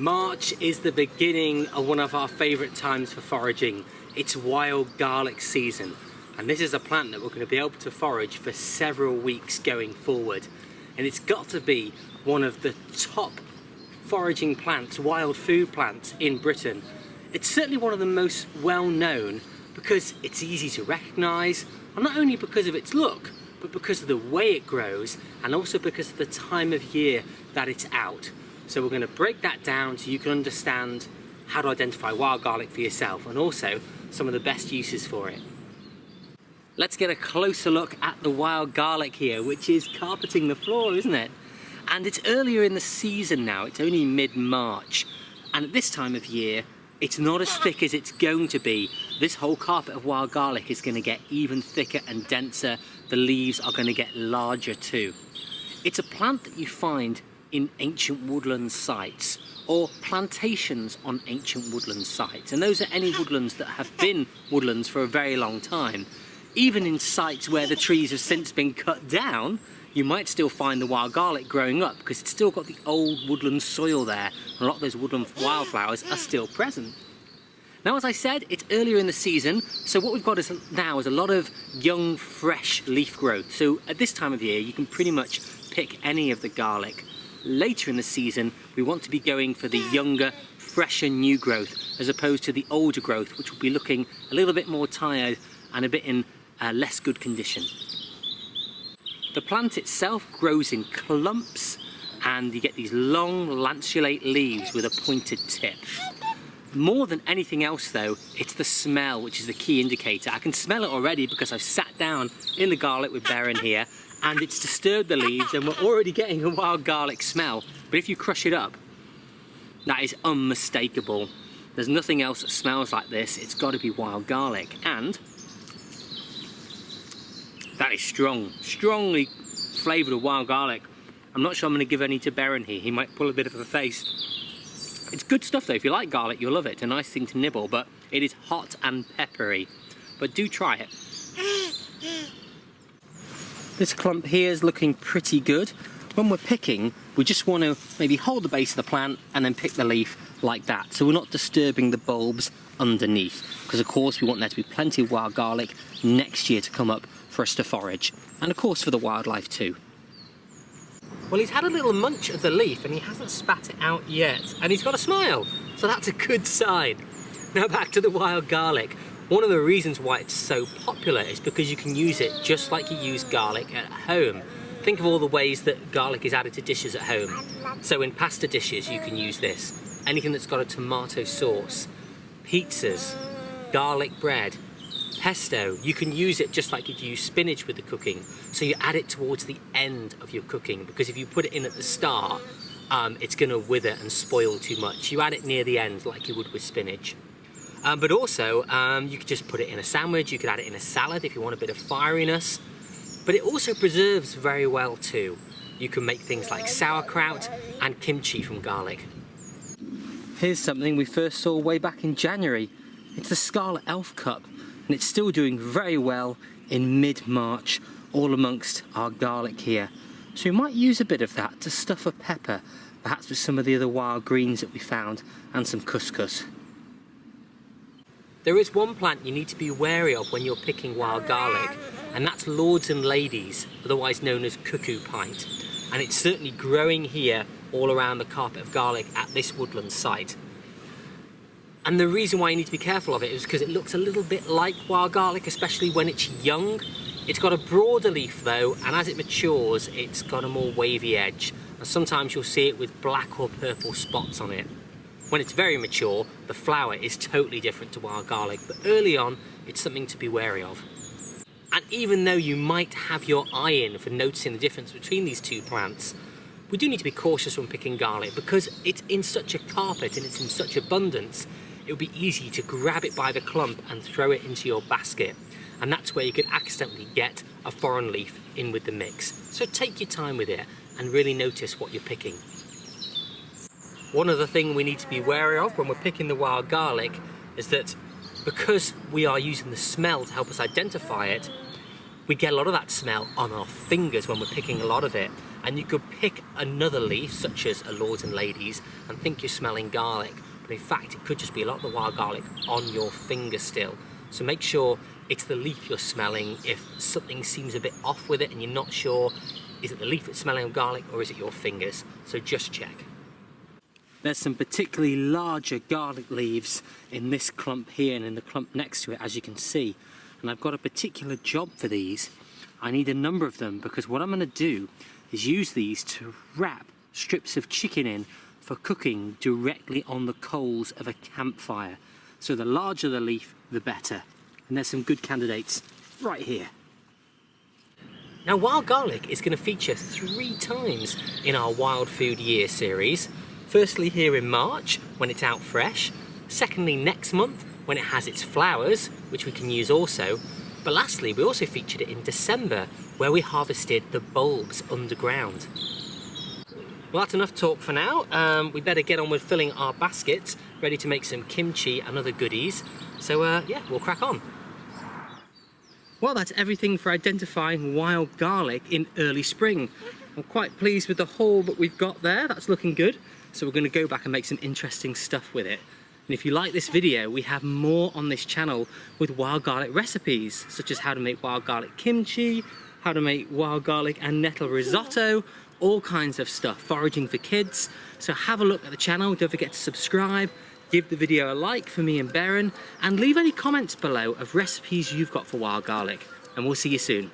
March is the beginning of one of our favourite times for foraging. It's wild garlic season, and this is a plant that we're going to be able to forage for several weeks going forward. And it's got to be one of the top foraging plants, wild food plants in Britain. It's certainly one of the most well known because it's easy to recognise, and not only because of its look, but because of the way it grows, and also because of the time of year that it's out. So we're going to break that down so you can understand how to identify wild garlic for yourself, and also some of the best uses for it. Let's get a closer look at the wild garlic here, which is carpeting the floor, isn't it? And it's earlier in the season now, it's only mid-March, and at this time of year it's not as thick as it's going to be. This whole carpet of wild garlic is going to get even thicker and denser. The leaves are going to get larger too. It's a plant that you find in ancient woodland sites or plantations on ancient woodland sites, and those are any woodlands that have been woodlands for a very long time. Even in sites where the trees have since been cut down, you might still find the wild garlic growing up because it's still got the old woodland soil there, and a lot of those woodland wildflowers are still present. Now, as I said, it's earlier in the season, so what we've got now is a lot of young, fresh leaf growth. So at this time of year, you can pretty much pick any of the garlic. Later in the season, we want to be going for the younger, fresher new growth, as opposed to the older growth, which will be looking a little bit more tired and a bit in less good condition. The plant itself grows in clumps, and you get these long lanceolate leaves with a pointed tip. More than anything else though, it's the smell which is the key indicator. I can smell it already because I've sat down in the garlic with Baron here, and it's disturbed the leaves and we're already getting a wild garlic smell. But if you crush it up, that is unmistakable. There's nothing else that smells like this. It's got to be wild garlic, and that is strong, strongly flavoured of wild garlic. I'm not sure I'm going to give any to Baron here. He might pull a bit of a face. It's good stuff though. If you like garlic, you'll love it. It's a nice thing to nibble, but it is hot and peppery. But do try it. This clump here is looking pretty good. When we're picking, we just want to maybe hold the base of the plant and then pick the leaf like that, so we're not disturbing the bulbs underneath, because of course we want there to be plenty of wild garlic next year to come up for us to forage, and of course for the wildlife too. Well, he's had a little munch of the leaf and he hasn't spat it out yet, and he's got a smile, so that's a good sign. Now back to the wild garlic. One of the reasons why it's so popular is because you can use it just like you use garlic at home. Think of all the ways that garlic is added to dishes at home. So in pasta dishes you can use this. Anything that's got a tomato sauce, pizzas, garlic bread, pesto, you can use it just like you'd use spinach with the cooking. So you add it towards the end of your cooking, because if you put it in at the start, it's going to wither and spoil too much. You add it near the end like you would with spinach. But also, you could just put it in a sandwich, you could add it in a salad if you want a bit of fieriness. But it also preserves very well too. You can make things like sauerkraut and kimchi from garlic. Here's something we first saw way back in January. It's the Scarlet Elf Cup, and it's still doing very well in mid-March, all amongst our garlic here. So we might use a bit of that to stuff a pepper, perhaps with some of the other wild greens that we found, and some couscous. There is one plant you need to be wary of when you're picking wild garlic, and that's Lords and Ladies, otherwise known as Cuckoo Pint. And it's certainly growing here all around the carpet of garlic at this woodland site. And the reason why you need to be careful of it is because it looks a little bit like wild garlic, especially when it's young. It's got a broader leaf though, and as it matures, it's got a more wavy edge. And sometimes you'll see it with black or purple spots on it. When it's very mature, the flower is totally different to wild garlic, but early on, it's something to be wary of. And even though you might have your eye in for noticing the difference between these two plants, we do need to be cautious when picking garlic, because it's in such a carpet and it's in such abundance, it would be easy to grab it by the clump and throw it into your basket. And that's where you could accidentally get a foreign leaf in with the mix. So take your time with it and really notice what you're picking. One other thing we need to be wary of when we're picking the wild garlic is that because we are using the smell to help us identify it, We get a lot of that smell on our fingers when we're picking a lot of it, and you could pick another leaf, such as a lords and ladies, and think you're smelling garlic, but in fact it could just be a lot of the wild garlic on your finger still. So make sure it's the leaf you're smelling. If something seems a bit off with it and you're not sure, is it the leaf that's smelling of garlic or is it your fingers? So just check. There's some particularly larger garlic leaves in this clump here and in the clump next to it, as you can see. And I've got a particular job for these. I need a number of them because what I'm going to do is use these to wrap strips of chicken in for cooking directly on the coals of a campfire. So the larger the leaf, the better. And there's some good candidates right here. Now, wild garlic is going to feature 3 times in our Wild Food Year series. Firstly, here in March, when it's out fresh. Secondly, next month, when it has its flowers, which we can use also. But lastly, we also featured it in December, where we harvested the bulbs underground. Well, that's enough talk for now. We better get on with filling our baskets, ready to make some kimchi and other goodies. So yeah, we'll crack on. Well, that's everything for identifying wild garlic in early spring. I'm quite pleased with the haul that we've got there. That's looking good. So we're going to go back and make some interesting stuff with it. And if you like this video, we have more on this channel with wild garlic recipes, such as how to make wild garlic kimchi, how to make wild garlic and nettle risotto, all kinds of stuff, foraging for kids. So have a look at the channel, don't forget to subscribe, give the video a like for me and Beren, and leave any comments below of recipes you've got for wild garlic. And we'll see you soon.